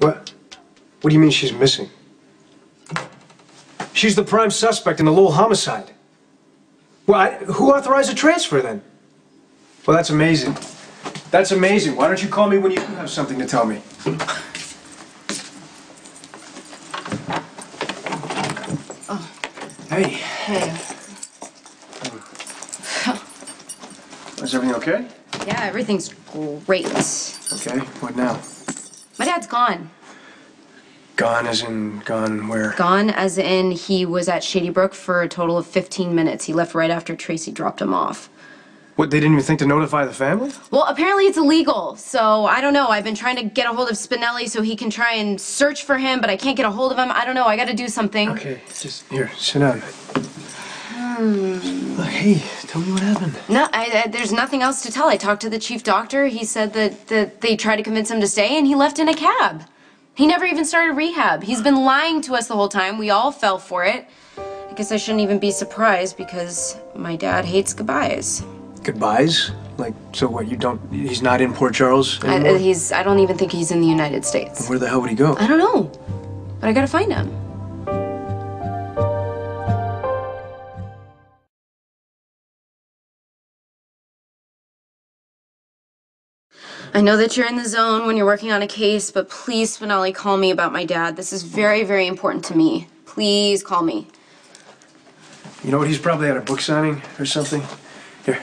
What? What do you mean she's missing? She's the prime suspect in the Lowell homicide. Well, who authorized the transfer then? Well, that's amazing. That's amazing. Why don't you call me when you have something to tell me? Oh. Hey. Hey. Is everything okay? Yeah, everything's great. Okay, what now? My dad's gone. Gone as in gone where? Gone as in he was at Shady Brook for a total of 15 minutes. He left right after Tracy dropped him off. What, they didn't even think to notify the family? Well, apparently it's illegal, so I don't know. I've been trying to get a hold of Spinelli so he can try and search for him, but I can't get a hold of him. I don't know. I gotta do something. Okay, just here, sit down. Hey, tell me what happened. No, there's nothing else to tell. I talked to the chief doctor. He said that they tried to convince him to stay, and he left in a cab. He never even started rehab. He's been lying to us the whole time. We all fell for it. I guess I shouldn't even be surprised because my dad hates goodbyes. Goodbyes? Like, so what, he's not in Port Charles anymore? I don't even think he's in the United States. Where the hell would he go? I don't know, but I gotta find him. I know that you're in the zone when you're working on a case, but please, Spinelli, call me about my dad. This is very, very important to me. Please call me. You know what, he's probably at a book signing or something. Here.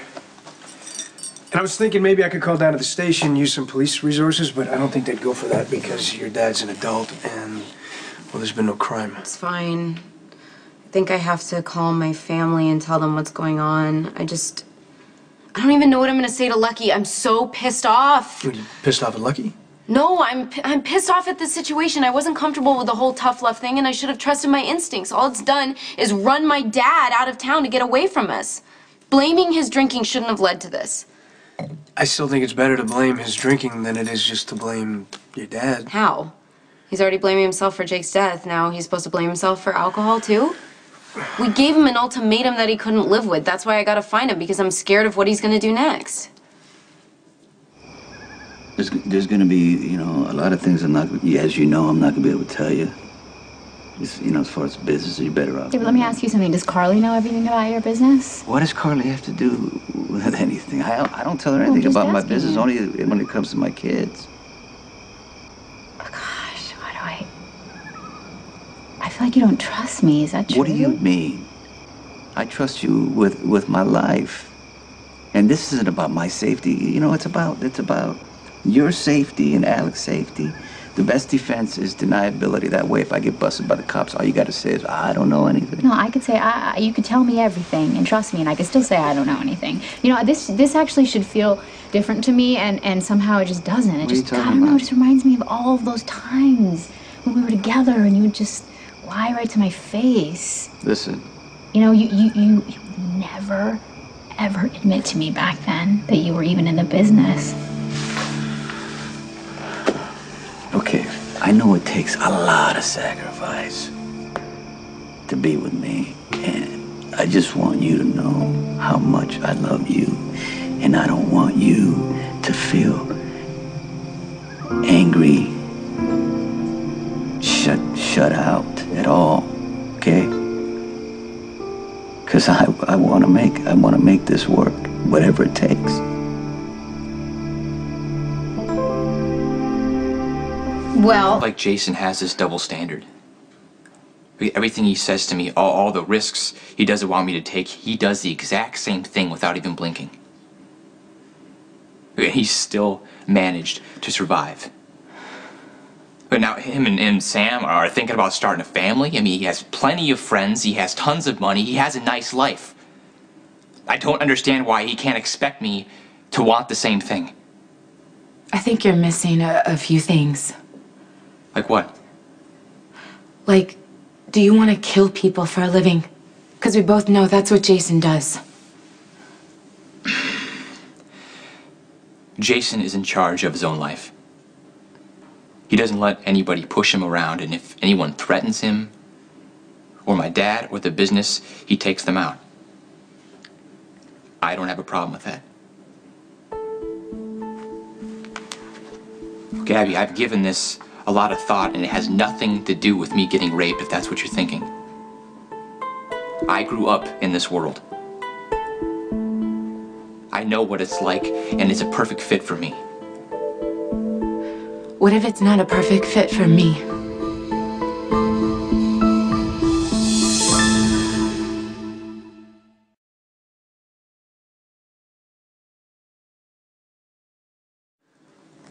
And I was thinking maybe I could call down to the station, use some police resources, but I don't think they'd go for that because your dad's an adult and, well, there's been no crime. It's fine. I think I have to call my family and tell them what's going on. I don't even know what I'm gonna say to Lucky. I'm so pissed off. Are you pissed off at Lucky? No, I'm pissed off at the situation. I wasn't comfortable with the whole tough love thing, and I should have trusted my instincts. All it's done is run my dad out of town to get away from us. Blaming his drinking shouldn't have led to this. I still think it's better to blame his drinking than it is just to blame your dad. How? He's already blaming himself for Jake's death. Now he's supposed to blame himself for alcohol, too? We gave him an ultimatum that he couldn't live with. That's why I gotta find him, because I'm scared of what he's gonna do next. There's gonna be, a lot of things I'm not, as you know, I'm not gonna be able to tell you. Just, as far as business, you're better off. Yeah, but let me ask you something. Does Carly know everything about your business? What does Carly have to do with anything? I don't tell her anything about my business, only when it comes to my kids. Oh, gosh, I feel like you don't trust me. Is that true? What do you mean? I trust you with my life. And this isn't about my safety. It's about your safety and Alex's safety. The best defense is deniability. That way, if I get busted by the cops, all you got to say is, I don't know anything. No, I could say, you could tell me everything and trust me, and I could still say I don't know anything. This actually should feel different to me, and somehow it just doesn't. What are you talking about? It just reminds me of all of those times when we were together and you would just lie right to my face. Listen. You never, ever admit to me back then that you were even in the business. Okay, I know it takes a lot of sacrifice to be with me, and I just want you to know how much I love you, and I don't want you to feel angry, shut out at all, okay? Because I want to make this work, whatever it takes. Well, like Jason has this double standard. Everything he says to me, all the risks he doesn't want me to take, he does the exact same thing without even blinking. He's still managed to survive. But now him and Sam are thinking about starting a family. I mean, he has plenty of friends, he has tons of money, he has a nice life. I don't understand why he can't expect me to want the same thing. I think you're missing a few things. Like what? Like, do you want to kill people for a living? Because we both know that's what Jason does. Jason is in charge of his own life. He doesn't let anybody push him around, and if anyone threatens him, or my dad, or the business, he takes them out. I don't have a problem with that. Gabby, I've given this a lot of thought, and it has nothing to do with me getting raped, if that's what you're thinking. I grew up in this world. I know what it's like, and it's a perfect fit for me. What if it's not a perfect fit for me?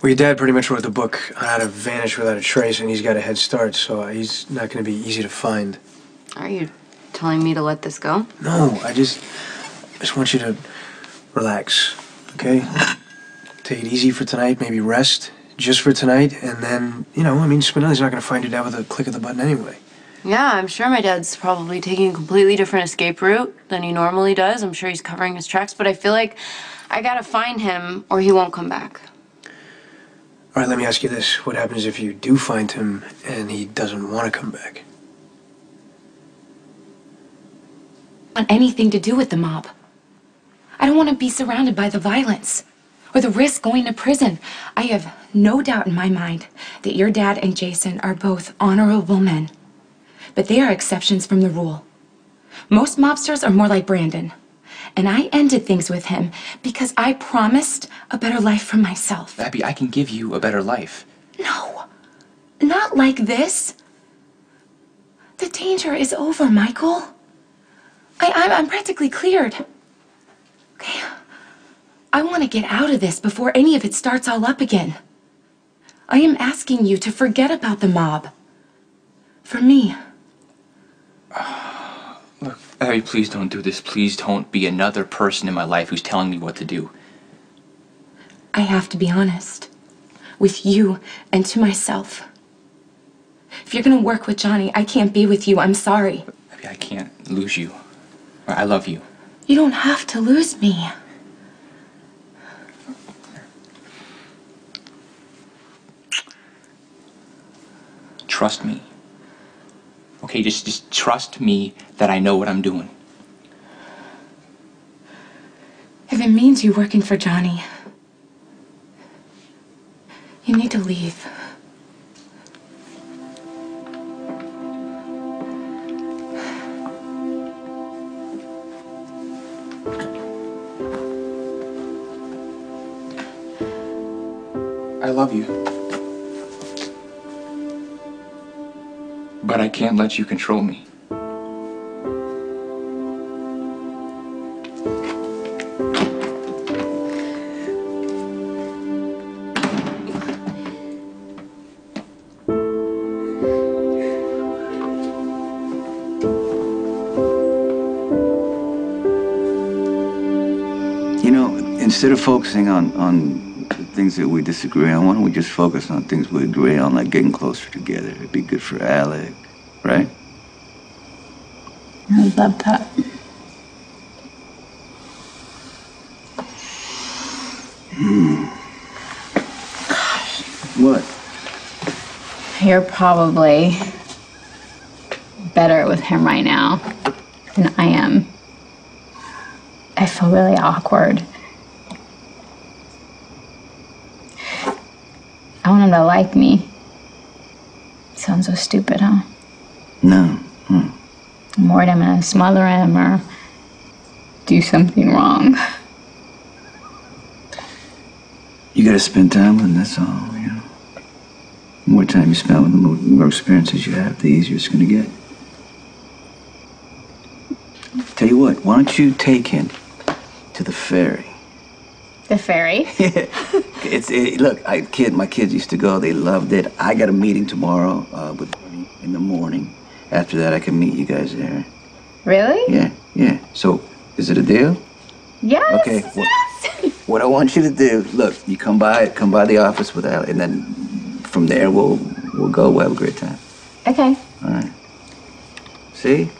Well, your dad pretty much wrote the book on how to vanish without a trace, and he's got a head start, so he's not going to be easy to find. Are you telling me to let this go? No, I just want you to relax, okay? Take it easy for tonight, maybe rest just for tonight, and then, you know, I mean, Spinelli's not going to find your dad with a click of the button anyway. Yeah, I'm sure my dad's probably taking a completely different escape route than he normally does. I'm sure he's covering his tracks, but I feel like I gotta find him or he won't come back. All right, let me ask you this. What happens if you do find him and he doesn't want to come back? Want anything to do with the mob. I don't want to be surrounded by the violence or the risk going to prison. I have no doubt in my mind that your dad and Jason are both honorable men, but they are exceptions from the rule. Most mobsters are more like Brandon, and I ended things with him because I promised a better life for myself. Abby, I can give you a better life. No, not like this. The danger is over, Michael. I'm practically cleared. Okay, I want to get out of this before any of it starts all up again. I am asking you to forget about the mob. For me. Look, Abby, please don't do this. Please don't be another person in my life who's telling me what to do. I have to be honest with you and to myself. If you're gonna work with Johnny, I can't be with you. I'm sorry. Abby, I can't lose you. I love you. You don't have to lose me. Trust me. Okay, just trust me that I know what I'm doing. If it means you working for Johnny, you need to leave. I love you. But I can't let you control me. You know, instead of focusing on the things that we disagree on, why don't we just focus on things we agree on, like getting closer together? It'd be good for Alec, right? I would love that. What? You're probably better with him right now than I am. I feel really awkward. I want him to like me. Sounds so stupid, huh? No. I'm worried I'm gonna smother him or do something wrong. You gotta spend time with him, that's all, you know. The more time you spend with him, the more experiences you have, the easier it's gonna get. Tell you what, why don't you take him to the ferry? The ferry? Look, my kids used to go, they loved it. I got a meeting tomorrow in the morning. After that, I can meet you guys there. Really? Yeah. So, is it a deal? Yes. Okay. What I want you to do, look, you come by the office with Alec, and then from there we'll go. We'll have a great time. Okay. All right. See?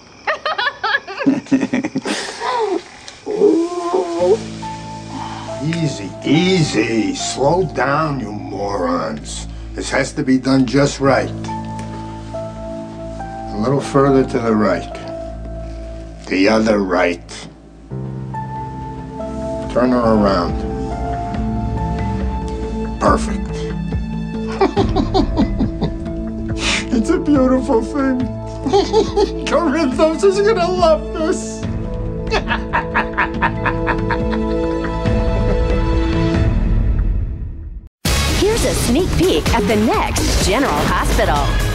Easy. Slow down, you morons. This has to be done just right. A little further to the right. The other right. Turn her around. Perfect. It's a beautiful thing. Corinthos is gonna love this. Here's a sneak peek at the next General Hospital.